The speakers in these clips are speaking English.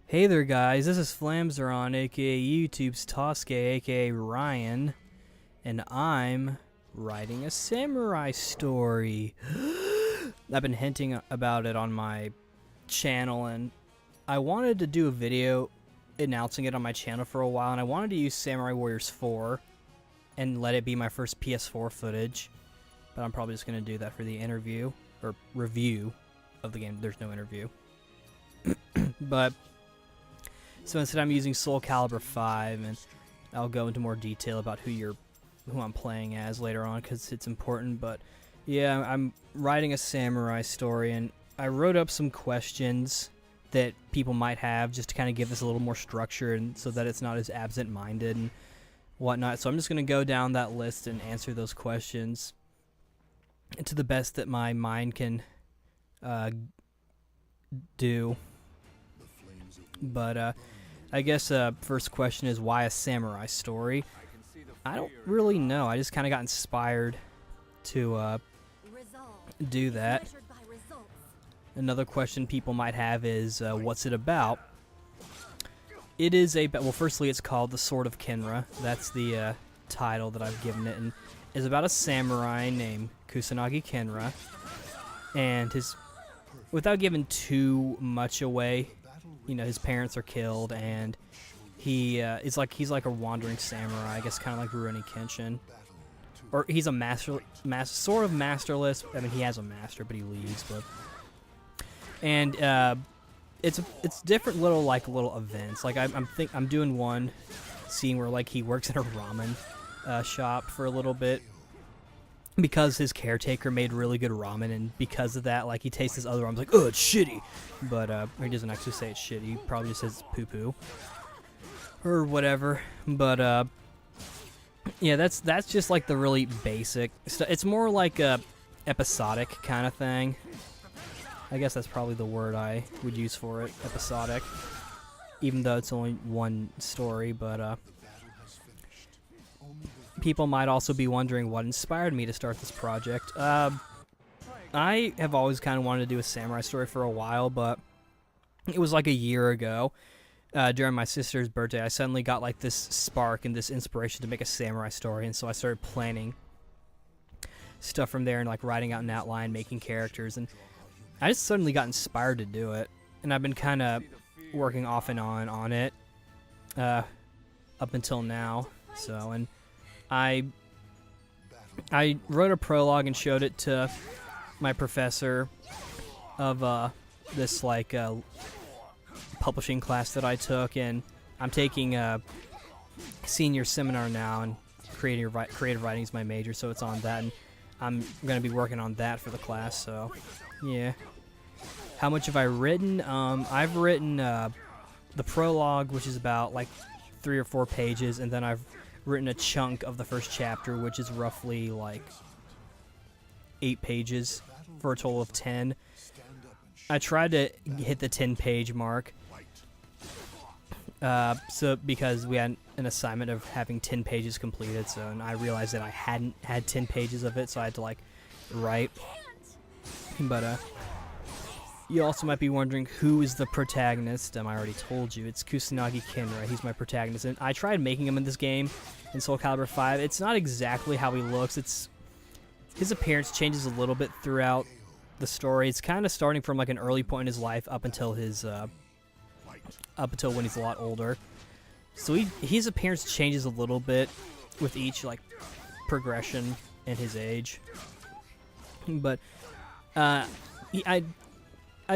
Hey there guys, this is Flamzeron, aka YouTube's Tasuke, aka Ryan, and I'm writing a samurai story. I've been hinting about it on my channel, and I wanted to do a video announcing it on my channel for a while, and I wanted to use Samurai Warriors 4 and let it be my first PS4 footage, but I'm probably just going to do that for the interview, or review of the game. There's no interview. But so instead I'm using Soul Calibur 5, and I'll go into more detail about who I'm playing as later on because it's important. But yeah, I'm writing a samurai story, and I wrote up some questions that people might have just to kind of give this a little more structure and so that it's not as absent-minded and whatnot. So I'm just going to go down that list and answer those questions to the best that my mind can do. But I guess first question is, why a samurai story? I don't really know. I just kind of got inspired to do that. Another question people might have is, what's it about? It is well, firstly, it's called The Sword of Kenra. That's the title that I've given it, and is about a samurai named Kusanagi Kenra, and without giving too much away, you know, his parents are killed, and he's like a wandering samurai, I guess, kind of like Rurouni Kenshin, or he's a sort of masterless. I mean, he has a master, but he leaves. And it's different little events. Like I'm doing one scene where like he works in a ramen shop for a little bit because his caretaker made really good ramen, and because of that, like, he tastes this other ramen, like, oh, it's shitty. But he doesn't actually say it's shitty. He probably just says poo poo or whatever. But yeah, that's just like the really basic stuff. It's more like a episodic kind of thing. I guess that's probably the word I would use for it, episodic, even though it's only one story. But people might also be wondering what inspired me to start this project. I have always kind of wanted to do a samurai story for a while, but it was like a year ago, during my sister's birthday, I suddenly got like this spark and this inspiration to make a samurai story, and so I started planning stuff from there and like writing out an outline, making characters, and I just suddenly got inspired to do it, and I've been kind of working off and on it up until now. So, and I wrote a prologue and showed it to my professor of this like publishing class that I took, and I'm taking a senior seminar now, and creative writing is my major, so it's on that, and I'm going to be working on that for the class. So yeah. How much have I written? I've written the prologue, which is about like 3 or 4 pages, and then I've written a chunk of the first chapter, which is roughly like 8 pages for a total of 10. I tried to hit the 10-page mark, so because we had an assignment of having 10 pages completed, so, and I realized that I hadn't had 10 pages of it, so I had to like write. But you also might be wondering, who is the protagonist? I already told you, it's Kusanagi Kenra. He's my protagonist, and I tried making him in this game in Soul Calibur 5. It's not exactly how he looks. His appearance changes a little bit throughout the story. It's kind of starting from like an early point in his life up until when he's a lot older. So his appearance changes a little bit with each like progression in his age. But I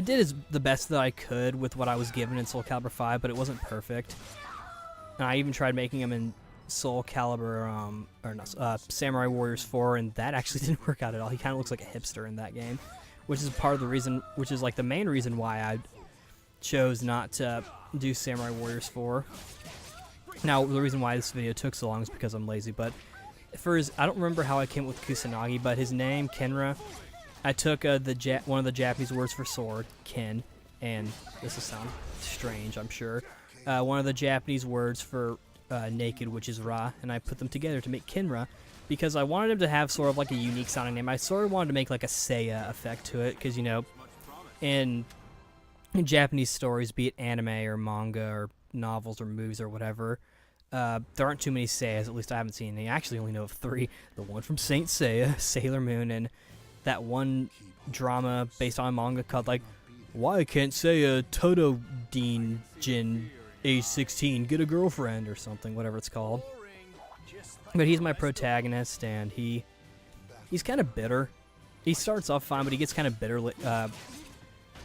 did the best that I could with what I was given in Soul Calibur 5, but it wasn't perfect. And I even tried making him in Soul Calibur, Samurai Warriors 4, and that actually didn't work out at all. He kind of looks like a hipster in that game, which is part of the reason, which is like the main reason why I chose not to do Samurai Warriors 4. Now, the reason why this video took so long is because I'm lazy, but I don't remember how I came up with Kusanagi, but his name, Kenra, I took one of the Japanese words for sword, ken, and this will sound strange, I'm sure, one of the Japanese words for naked, which is ra, and I put them together to make Kenra, because I wanted him to have sort of like a unique sounding name. I sort of wanted to make like a Seiya effect to it, because, you know, in in Japanese stories, be it anime or manga or novels or movies or whatever, there aren't too many Seiyas. At least I haven't seen any. I actually only know of 3. The one from Saint Seiya, Sailor Moon, and that one drama based on a manga called, like, Why Can't Seiya Totodine Jin age 16 get a girlfriend or something, whatever it's called. But he's my protagonist, and he's kind of bitter. He starts off fine, but he gets kind of bitter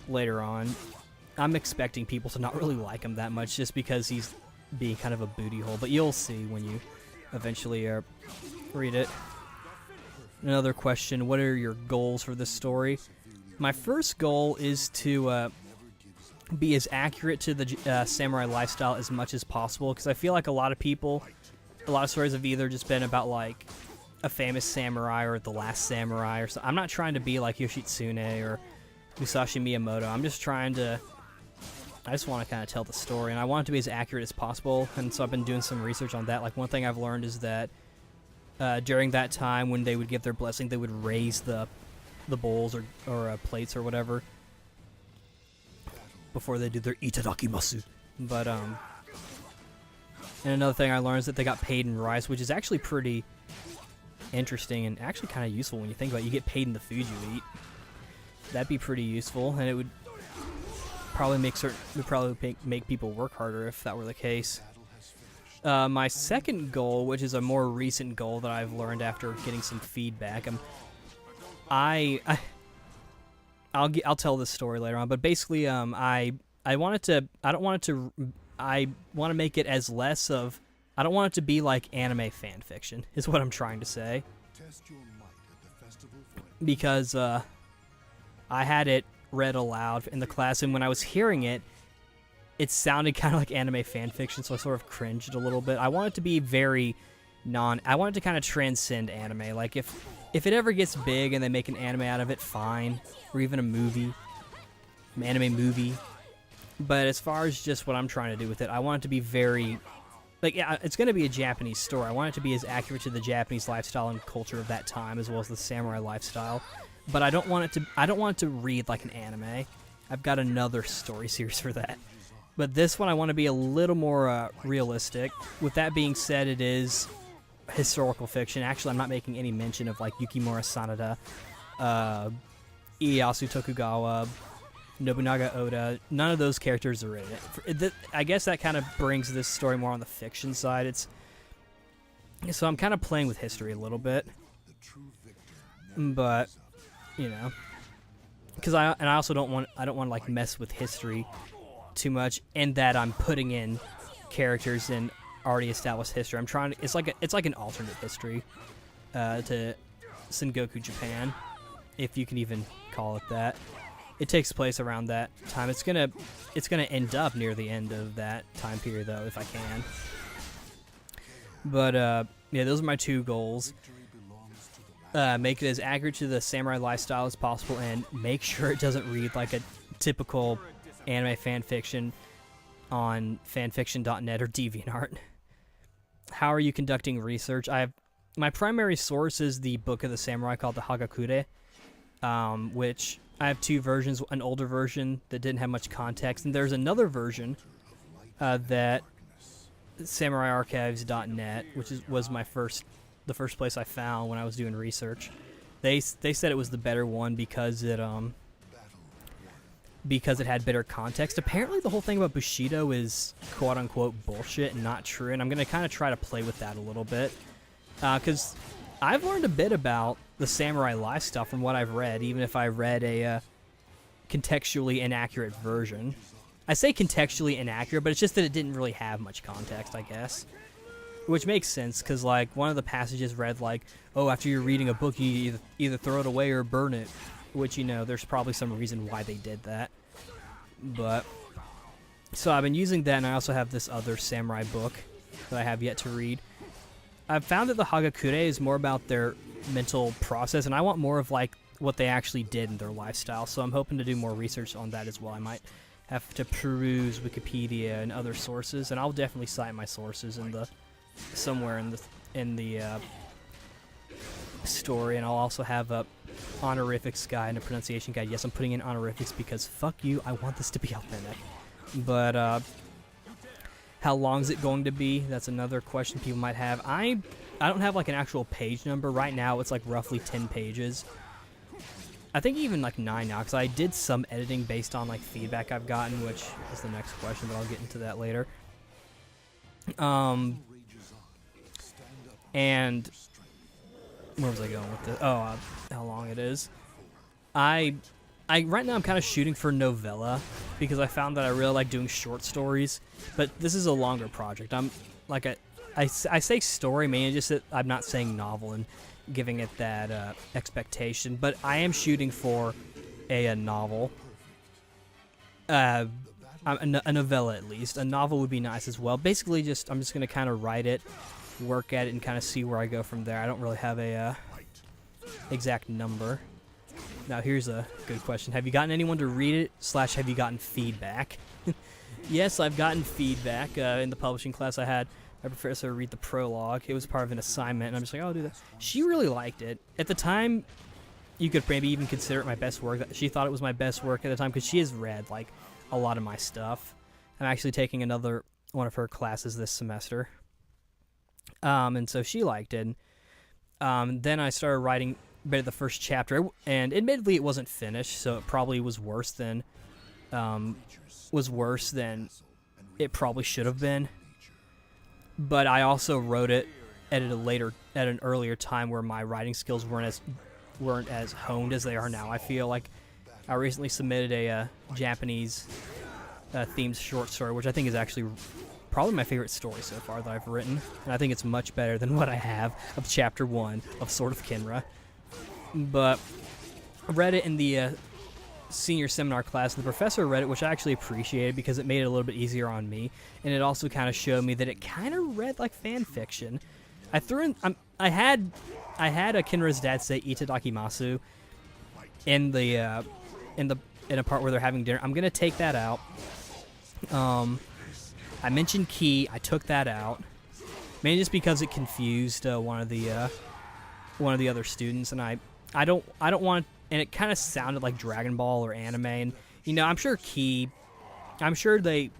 later on. I'm expecting people to not really like him that much just because he's being kind of a booty hole, but you'll see when you eventually read it. Another question, what are your goals for this story? My first goal is to be as accurate to the samurai lifestyle as much as possible, because I feel like a lot of stories have either just been about like a famous samurai or the last samurai or something. I'm not trying to be like Yoshitsune or Musashi Miyamoto. I just want to kind of tell the story, and I want it to be as accurate as possible, and so I've been doing some research on that. Like, one thing I've learned is that during that time when they would give their blessing, they would raise the bowls or plates or whatever before they do their itadakimasu. But and another thing I learned is that they got paid in rice, which is actually pretty interesting and actually kind of useful when you think about it. You get paid in the food you eat. That'd be pretty useful, and it would probably make people work harder if that were the case. My second goal, which is a more recent goal that I've learned after getting some feedback, I'll tell this story later on, but basically, I want to make it as less of, I don't want it to be like anime fan fiction, is what I'm trying to say. Because I had it read aloud in the class, and when I was hearing it, it sounded kind of like anime fan fiction, so I sort of cringed a little bit. I want it to be very I want it to kind of transcend anime. Like, if it ever gets big and they make an anime out of it, fine. Or even an anime movie. But as far as just what I'm trying to do with it, I want it to be very, like, yeah, it's going to be a Japanese story. I want it to be as accurate to the Japanese lifestyle and culture of that time, as well as the samurai lifestyle. But I don't want it to read like an anime. I've got another story series for that. But this one I want to be a little more realistic. With that being said, it is historical fiction. Actually, I'm not making any mention of like Yukimura Sanada, Ieyasu Tokugawa, Nobunaga Oda. None of those characters are in it. I guess that kind of brings this story more on the fiction side. So I'm kind of playing with history a little bit. But, you know, because I also don't want to like mess with history too much, and that I'm putting in characters in already established history. I'm trying to, it's like an alternate history to Sengoku Japan, if you can even call it that. It takes place around that time. It's gonna end up near the end of that time period, though, if I can. But yeah, those are my two goals. Make it as accurate to the samurai lifestyle as possible, and make sure it doesn't read like a typical anime fan fiction on fanfiction.net or DeviantArt. How are you conducting research? My primary source is the Book of the Samurai called the Hagakure, which I have two versions, an older version that didn't have much context, and there's another version that samuraiarchives.net, which was the first place I found when I was doing research. They said it was the better one because it had better context. Apparently the whole thing about Bushido is quote-unquote bullshit and not true, and I'm going to kind of try to play with that a little bit. Because I've learned a bit about the samurai lifestyle from what I've read, even if I read a contextually inaccurate version. I say contextually inaccurate, but it's just that it didn't really have much context, I guess. Which makes sense, because like one of the passages read like, oh, after you're reading a book, you either throw it away or burn it. Which, you know, there's probably some reason why they did that. But, so I've been using that, and I also have this other samurai book that I have yet to read. I've found that the Hagakure is more about their mental process, and I want more of, like, what they actually did in their lifestyle, so I'm hoping to do more research on that as well. I might have to peruse Wikipedia and other sources, and I'll definitely cite my sources somewhere in the story, and I'll also have honorifics guide and a pronunciation guide. Yes, I'm putting in honorifics because fuck you, I want this to be authentic. But how long is it going to be? That's another question people might have. I don't have like an actual page number right now. It's like roughly 10 pages. I think even like 9 now, because I did some editing based on like feedback I've gotten, which is the next question, but I'll get into that later. And where was I going with this? Oh, how long it is. I right now I'm kind of shooting for novella because I found that I really like doing short stories, but this is a longer project. I'm like I say story mainly just that I'm not saying novel and giving it that expectation, but I am shooting for a novel. A novella at least. A novel would be nice as well. Basically, I'm just gonna kind of write it, work at it, and kind of see where I go from there. I don't really have a exact number. Now here's a good question: have you gotten anyone to read it? / have you gotten feedback? Yes, I've gotten feedback. In the publishing class I had my professor read the prologue. It was part of an assignment, and I'm just like, oh, I'll do that. She really liked it. At the time, you could maybe even consider it my best work. She thought it was my best work at the time because she has read like a lot of my stuff. I'm actually taking another one of her classes this semester. And so she liked it. Then I started writing a bit of the first chapter, and admittedly it wasn't finished, so it probably was worse than it probably should have been. But I also wrote it at an earlier time where my writing skills weren't as honed as they are now. I feel like I recently submitted a Japanese themed short story, which I think is actually probably my favorite story so far that I've written, and I think it's much better than what I have of Chapter 1 of Sword of Kenra. But I read it in the senior seminar class, and the professor read it, which I actually appreciated because it made it a little bit easier on me, and it also kind of showed me that it kind of read like fan fiction. I threw in, I had a Kenra's dad say "itadakimasu" in a part where they're having dinner. I'm gonna take that out. I mentioned ki. I took that out, mainly just because it confused one of the other students, and I don't want. And it kind of sounded like Dragon Ball or anime, and I'm sure they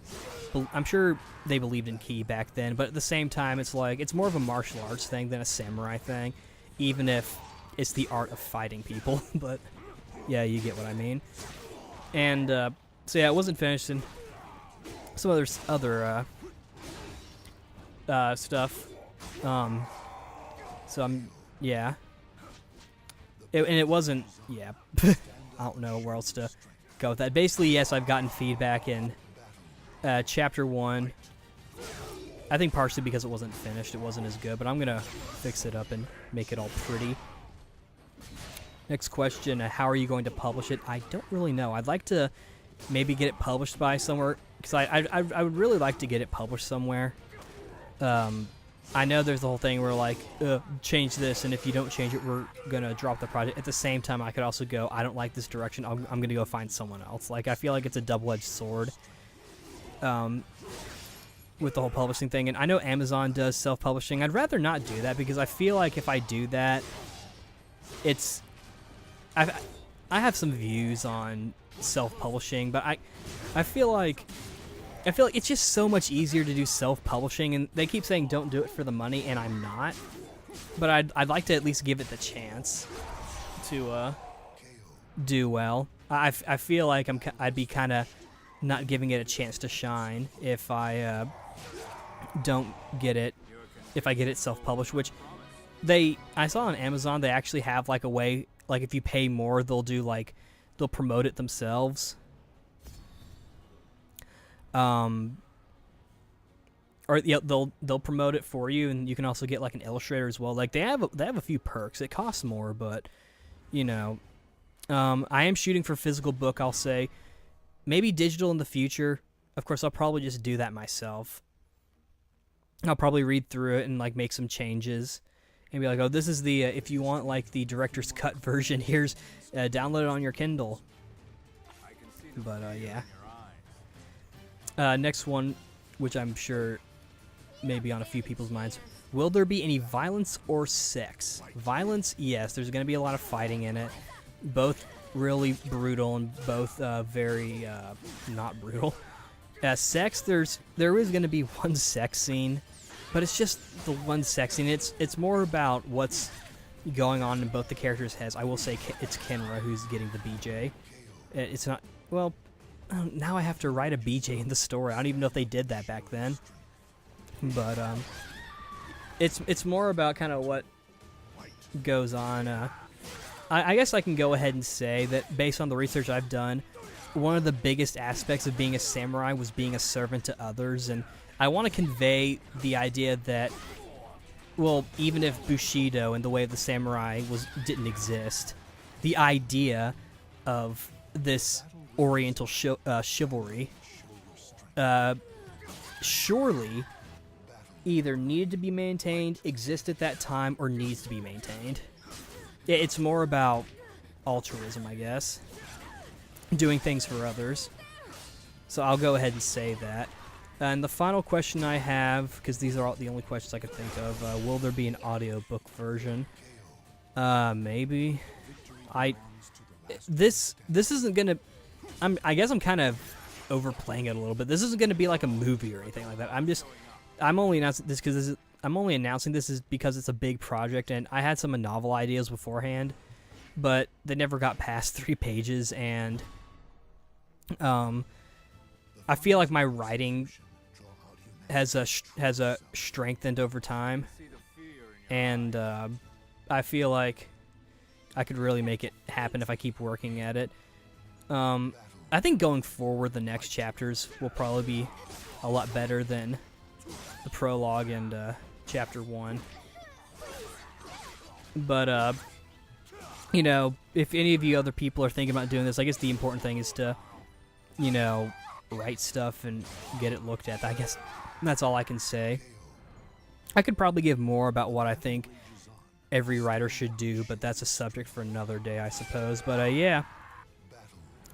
believed in ki back then, but at the same time, it's like it's more of a martial arts thing than a samurai thing, even if it's the art of fighting people. But yeah, you get what I mean. And so yeah, it wasn't finished, and some other stuff. Yeah. And it wasn't, yeah, I don't know where else to go with that. Basically, yes, I've gotten feedback in Chapter 1. I think partially because it wasn't finished, it wasn't as good, but I'm going to fix it up and make it all pretty. Next question, how are you going to publish it? I don't really know. I'd like to maybe get it published by somewhere, because I would really like to get it published somewhere. I know there's the whole thing where like, change this, and if you don't change it, we're going to drop the project. At the same time, I could also go, I don't like this direction, I'm going to go find someone else. Like, I feel like it's a double-edged sword with the whole publishing thing. And I know Amazon does self-publishing. I'd rather not do that, because I feel like if I do that, I have some views on self-publishing, but I feel like it's just so much easier to do self-publishing, and they keep saying don't do it for the money, and I'm not. But I'd like to at least give it the chance to do well. I feel like I'd be kind of not giving it a chance to shine if I don't get it, if I get it self-published, which I saw on Amazon they actually have like a way, like if you pay more, they'll promote it themselves. Or yeah, they'll promote it for you, and you can also get like an illustrator as well. Like they have a few perks. It costs more, but I am shooting for physical book. I'll say maybe digital in the future. Of course, I'll probably just do that myself. I'll probably read through it and like make some changes and be like, oh, this is the if you want like the director's cut version, here's download it on your Kindle. But yeah. Next one, which I'm sure may be on a few people's minds. will there be any violence or sex? Violence, yes. There's going to be a lot of fighting in it. Both really brutal and both very not brutal. Sex, there is going to be one sex scene, but it's just the one sex scene. It's more about what's going on in both the characters' heads. I will say it's Kenra who's getting the BJ. It's not, well, now I have to write a BJ in the story. I don't even know if they did that back then. But it's more about kind of what goes on. I guess I can go ahead and say that based on the research I've done, one of the biggest aspects of being a samurai was being a servant to others, and I want to convey the idea that, well, even if Bushido and the way of the samurai didn't exist, the idea of this Oriental chivalry surely either needed to be maintained, existed at that time, or needs to be maintained. It's more about altruism, I guess. Doing things for others. So I'll go ahead and say that. And the final question I have, because these are the only questions I could think of, will there be an audiobook version? Maybe. This isn't gonna... I guess I'm kind of overplaying it a little bit. This isn't gonna be like a movie or anything like that. I'm only announcing this because because it's a big project, and I had some novel ideas beforehand, but they never got past 3 pages, and I feel like my writing has strengthened over time, and I feel like I could really make it happen if I keep working at it. I think going forward, the next chapters will probably be a lot better than the prologue and chapter 1. But you know, if any of you other people are thinking about doing this, I guess the important thing is to, you know, write stuff and get it looked at. I guess that's all I can say. I could probably give more about what I think every writer should do, but that's a subject for another day, I suppose. But yeah,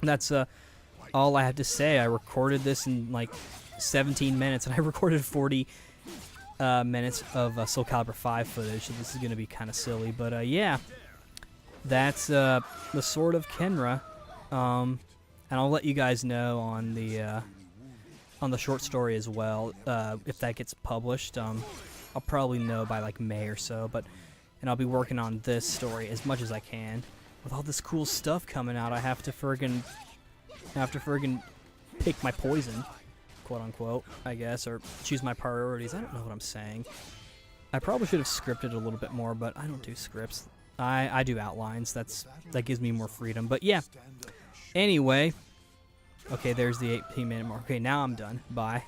that's all I have to say. I recorded this in like 17 minutes, and I recorded 40 minutes of Soul Calibur 5 footage, so this is going to be kind of silly. But yeah, that's the Sword of Kenra, and I'll let you guys know on the short story as well if that gets published. I'll probably know by like May or so, and I'll be working on this story as much as I can. With all this cool stuff coming out, I have to friggin' pick my poison, quote unquote, I guess, or choose my priorities. I don't know what I'm saying. I probably should have scripted a little bit more, but I don't do scripts. I do outlines. That gives me more freedom. But yeah. Anyway, okay, there's the 18-minute mark. Okay, now I'm done. Bye.